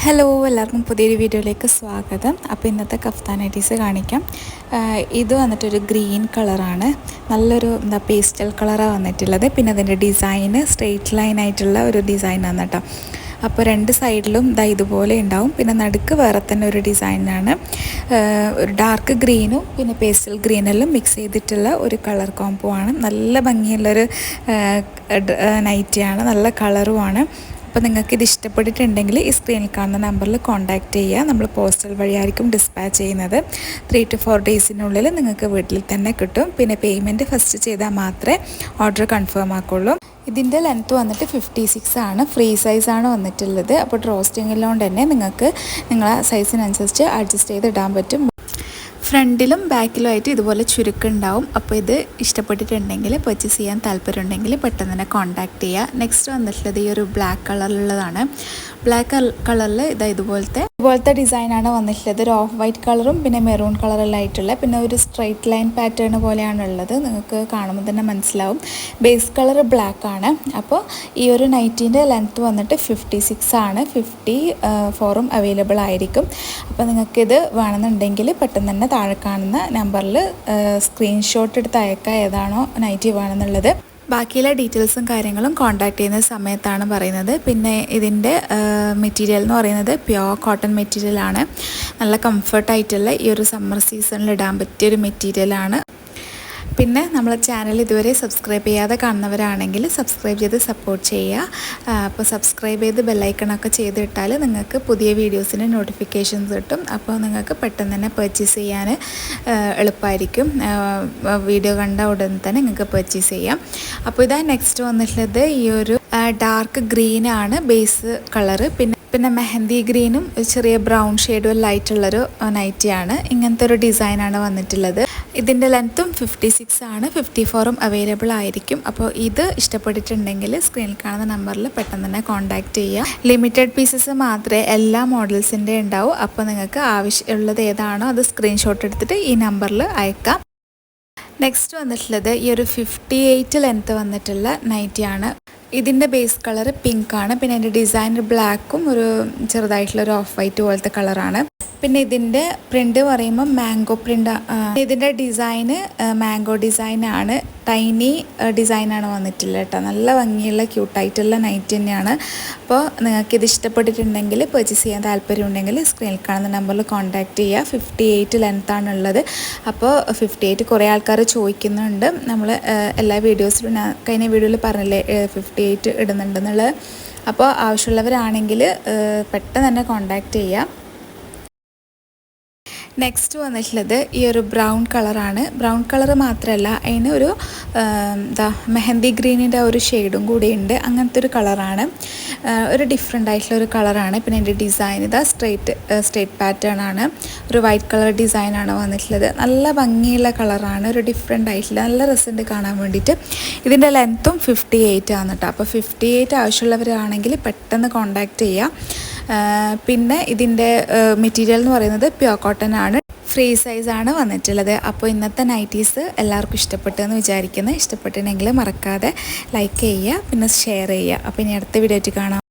Hello, എല്ലാവർക്കും പുതിയൊരു വീഡിയോയിലേക്ക് സ്വാഗതം. അപ്പോൾ ഇന്നത്തെ കഫ്താൻ നൈറ്റീസ് കാണിക്കാം. ഇത് വന്നിട്ടൊരു ഗ്രീൻ കളറാണ്. നല്ലൊരു പേസ്റ്റൽ കളറാണ് വന്നിട്ടുള്ളത്. പിന്നെ അതിൻ്റെ ഡിസൈന് സ്ട്രെയിറ്റ് ലൈൻ ആയിട്ടുള്ള ഒരു ഡിസൈനാണ് കേട്ടോ. അപ്പോൾ രണ്ട് സൈഡിലും ഇതുപോലെ ഉണ്ടാവും. പിന്നെ നടുക്ക് വേറെ തന്നെ ഒരു ഡിസൈനാണ്. ഒരു ഡാർക്ക് ഗ്രീനും പിന്നെ പേസ്റ്റൽ ഗ്രീനെല്ലാം മിക്സ് ചെയ്തിട്ടുള്ള ഒരു കളർ കോംബോ ആണ്. നല്ല ഭംഗിയുള്ളൊരു നൈറ്റിയാണ്, നല്ല കളറുമാണ്. അപ്പോൾ നിങ്ങൾക്കിത് ഇഷ്ടപ്പെട്ടിട്ടുണ്ടെങ്കിൽ ഈ സ്ക്രീനിൽ കാണുന്ന നമ്പറിൽ കോൺടാക്റ്റ് ചെയ്യുക. നമ്മൾ പോസ്റ്റൽ വഴിയായിരിക്കും ഡിസ്പാച്ച് ചെയ്യുന്നത്. 3 to 4 ഡേയ്സിനുള്ളിൽ നിങ്ങൾക്ക് വീട്ടിൽ തന്നെ കിട്ടും. പിന്നെ പേയ്മെൻറ്റ് ഫസ്റ്റ് ചെയ്താൽ മാത്രമേ ഓർഡർ കൺഫേം ആക്കുള്ളൂ. ഇതിൻ്റെ ലെങ്ത്ത് വന്നിട്ട് 56 ആണ്. ഫ്രീ സൈസാണ് വന്നിട്ടുള്ളത്. അപ്പോൾ ഡ്രോസ്റ്റിങ്ങിലോണ്ട് തന്നെ നിങ്ങൾക്ക് നിങ്ങളെ സൈസിനനുസരിച്ച് അഡ്ജസ്റ്റ് ചെയ്ത് ഇടാൻ പറ്റും. ഫ്രണ്ടിലും ബാക്കിലുമായിട്ട് ഇതുപോലെ ചുരുക്കുണ്ടാവും. അപ്പോൾ ഇത് ഇഷ്ടപ്പെട്ടിട്ടുണ്ടെങ്കിൽ പർച്ചേസ് ചെയ്യാൻ താല്പര്യമുണ്ടെങ്കിൽ പെട്ടെന്ന് തന്നെ കോൺടാക്റ്റ് ചെയ്യുക. നെക്സ്റ്റ് വന്നിട്ടുള്ളത് ഈ ഒരു ബ്ലാക്ക് കളറിലുള്ളതാണ്. ബ്ലാക്ക് കളറിൽ ഇതുപോലത്തെ ഡിസൈനാണ് വന്നിട്ടുള്ളത്. ഒരു ഓഫ് വൈറ്റ് കളറും പിന്നെ മെറൂൺ കളറിലായിട്ടുള്ള പിന്നെ ഒരു സ്ട്രൈറ്റ് ലൈൻ പാറ്റേൺ പോലെയാണുള്ളത്. നിങ്ങൾക്ക് കാണുമ്പോൾ തന്നെ മനസ്സിലാവും. ബേസ് കളർ ബ്ലാക്ക് ആണ്. അപ്പോൾ ഈ ഒരു നൈറ്റീൻ്റെ ലെങ്ത്ത് വന്നിട്ട് 56 ആണ്. 54ഉം അവൈലബിൾ ആയിരിക്കും. അപ്പോൾ നിങ്ങൾക്കിത് വേണമെന്നുണ്ടെങ്കിൽ പെട്ടെന്ന് തന്നെ താഴെ കാണുന്ന നമ്പറിൽ സ്ക്രീൻഷോട്ട് എടുത്ത് അയക്കുക ഏതാണോ നൈറ്റി വേണമെന്നുള്ളത്. ബാക്കിയുള്ള ഡീറ്റെയിൽസും കാര്യങ്ങളും കോൺടാക്ട് ചെയ്യുന്ന സമയത്താണ് പറയുന്നത്. പിന്നെ ഇതിൻ്റെ മെറ്റീരിയൽ എന്ന് പറയുന്നത് പ്യുവർ കോട്ടൺ മെറ്റീരിയലാണ്. നല്ല കംഫർട്ടായിട്ടുള്ള ഈ ഒരു സമ്മർ സീസണിൽ ഇടാൻ പറ്റിയൊരു മെറ്റീരിയലാണ്. പിന്നെ നമ്മളെ ചാനൽ ഇതുവരെ സബ്സ്ക്രൈബ് ചെയ്യാതെ കാണുന്നവരാണെങ്കിൽ സബ്സ്ക്രൈബ് ചെയ്ത് സപ്പോർട്ട് ചെയ്യുക. അപ്പോൾ സബ്സ്ക്രൈബ് ചെയ്ത് ബെല്ലൈക്കണൊക്കെ ചെയ്തിട്ടാൽ നിങ്ങൾക്ക് പുതിയ വീഡിയോസിന് നോട്ടിഫിക്കേഷൻസ് കിട്ടും. അപ്പോൾ നിങ്ങൾക്ക് പെട്ടെന്ന് തന്നെ പർച്ചേസ് ചെയ്യാൻ എളുപ്പമായിരിക്കും. വീഡിയോ കണ്ട ഉടൻ തന്നെ നിങ്ങൾക്ക് പർച്ചേസ് ചെയ്യാം. അപ്പോൾ ഇതാ നെക്സ്റ്റ് വന്നിട്ടുള്ളത് ഈ ഒരു ഡാർക്ക് ഗ്രീനാണ് ബേസ് കളറ്. പിന്നെ മെഹന്തി ഗ്രീനും ചെറിയ ബ്രൗൺ ഷെയ്ഡും എല്ലാം ആയിട്ടുള്ളൊരു നൈറ്റിയാണ്. ഇങ്ങനത്തെ ഒരു ഡിസൈനാണ് വന്നിട്ടുള്ളത്. ഇതിൻ്റെ ലെങ്ത്തും 56 ആണ്. 54ഉം അവൈലബിൾ ആയിരിക്കും. അപ്പോൾ ഇത് ഇഷ്ടപ്പെട്ടിട്ടുണ്ടെങ്കിൽ സ്ക്രീനിൽ കാണുന്ന നമ്പറിൽ പെട്ടെന്ന് തന്നെ കോൺടാക്റ്റ് ചെയ്യുക. ലിമിറ്റഡ് പീസസ് മാത്രമേ എല്ലാ മോഡൽസിൻ്റെ ഉണ്ടാവും. അപ്പോൾ നിങ്ങൾക്ക് ആവശ്യമുള്ളത് ഏതാണോ അത് സ്ക്രീൻഷോട്ട് എടുത്തിട്ട് ഈ നമ്പറിൽ അയക്കാം. നെക്സ്റ്റ് വന്നിട്ടുള്ളത് ഈ ഒരു 58 ലെങ്ത്ത് വന്നിട്ടുള്ള നൈറ്റിയാണ്. ഇതിൻ്റെ ബേസ് കളർ പിങ്ക് ആണ്. പിന്നെ അതിൻ്റെ ഡിസൈൻ ബ്ലാക്കും ഒരു ചെറുതായിട്ടുള്ളൊരു ഓഫ് വൈറ്റ് പോലത്തെ കളറാണ്. പിന്നെ ഇതിൻ്റെ പ്രിൻ്റ് പറയുമ്പോൾ മാംഗോ പ്രിൻ്റ്. ഇതിൻ്റെ ഡിസൈന് മാംഗോ ഡിസൈനാണ്. ടൈനി ഡിസൈനാണ് വന്നിട്ടുള്ളത് കേട്ടോ. നല്ല ഭംഗിയുള്ള ക്യൂട്ടായിട്ടുള്ള നൈറ്റ് തന്നെയാണ്. അപ്പോൾ നിങ്ങൾക്കിത് ഇഷ്ടപ്പെട്ടിട്ടുണ്ടെങ്കിൽ പർച്ചേസ് ചെയ്യാൻ താല്പര്യമുണ്ടെങ്കിൽ സ്ക്രീനിൽ കാണുന്ന നമ്പറിൽ കോൺടാക്റ്റ് ചെയ്യുക. 58 ലെങ്ത്താണുള്ളത്. അപ്പോൾ 58 കുറേ ആൾക്കാർ ചോദിക്കുന്നുണ്ട്. നമ്മൾ എല്ലാ വീഡിയോസിലും കഴിഞ്ഞ വീഡിയോയിൽ പറഞ്ഞില്ലേ 58 ഇടുന്നുണ്ടെന്നുള്ളത്. അപ്പോൾ ആവശ്യമുള്ളവരാണെങ്കിൽ പെട്ടെന്ന് തന്നെ കോൺടാക്റ്റ് ചെയ്യാം. നെക്സ്റ്റ് വന്നിട്ടുള്ളത് ഈ ഒരു ബ്രൗൺ കളറാണ്. ബ്രൗൺ കളർ മാത്രമല്ല, അതിന് ഒരു മെഹന്തി ഗ്രീനിൻ്റെ ഒരു ഷെയ്ഡും കൂടി ഉണ്ട്. അങ്ങനത്തെ ഒരു കളറാണ്. ഒരു ഡിഫറെൻ്റ് ആയിട്ടുള്ള ഒരു കളറാണ്. പിന്നെ എൻ്റെ ഡിസൈൻ സ്ട്രേറ്റ് പാറ്റേൺ ആണ്. ഒരു വൈറ്റ് കളർ ഡിസൈനാണ് വന്നിട്ടുള്ളത്. നല്ല ഭംഗിയുള്ള കളറാണ്. ഒരു ഡിഫറെൻ്റ് ആയിട്ടുള്ള നല്ല രസമുണ്ട് കാണാൻ വേണ്ടിയിട്ട്. ഇതിൻ്റെ ലെങ്ത്തും 58 ആണ് കേട്ടോ. അപ്പോൾ 58 ആവശ്യമുള്ളവരാണെങ്കിൽ പെട്ടെന്ന് കോൺടാക്റ്റ് ചെയ്യുക. പിന്നെ ഇതിൻ്റെ മെറ്റീരിയൽ എന്ന് പറയുന്നത് പ്യുവർ കോട്ടൺ ആണ്. ഫ്രീ സൈസാണ് വന്നിട്ടുള്ളത്. അപ്പോൾ ഇന്നത്തെ നൈറ്റീസ് എല്ലാവർക്കും ഇഷ്ടപ്പെട്ടെന്ന് വിചാരിക്കുന്നു. ഇഷ്ടപ്പെട്ടിട്ടുണ്ടെങ്കിൽ മറക്കാതെ ലൈക്ക് ചെയ്യുക, പിന്നെ ഷെയർ ചെയ്യുക. അപ്പോൾ ഇനി അടുത്ത വീഡിയോ ആയിട്ട് കാണാം.